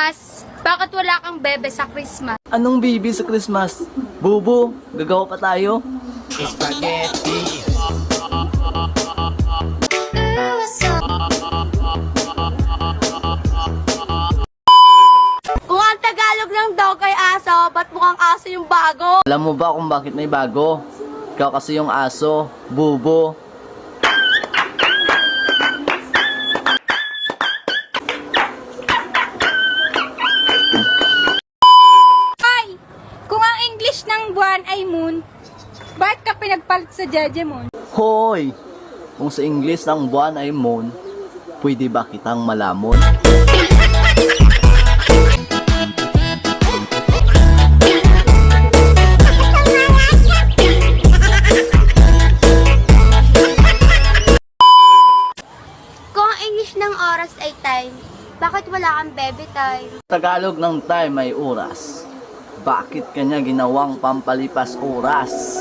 Christmas. Bakit wala kang bebe sa Christmas? Anong baby sa Christmas? Bubo, gagawa pa tayo. Spaghetti. Kung ang Tagalog ng dog ay aso, ba't mukhang aso yung bago? Alam mo ba kung bakit may bago? Ikaw kasi yung aso, bubo. Ay! Kung ang English ng buwan ay moon, ba't ka pinagpalit sa Jejemon? Hoy! Kung sa English ang buwan ay moon, pwede ba kitang malamon? Kung ang English ng oras ay time, bakit wala kang bebe time? Tagalog ng time ay oras. Bakit kanya ginawang pampalipas oras?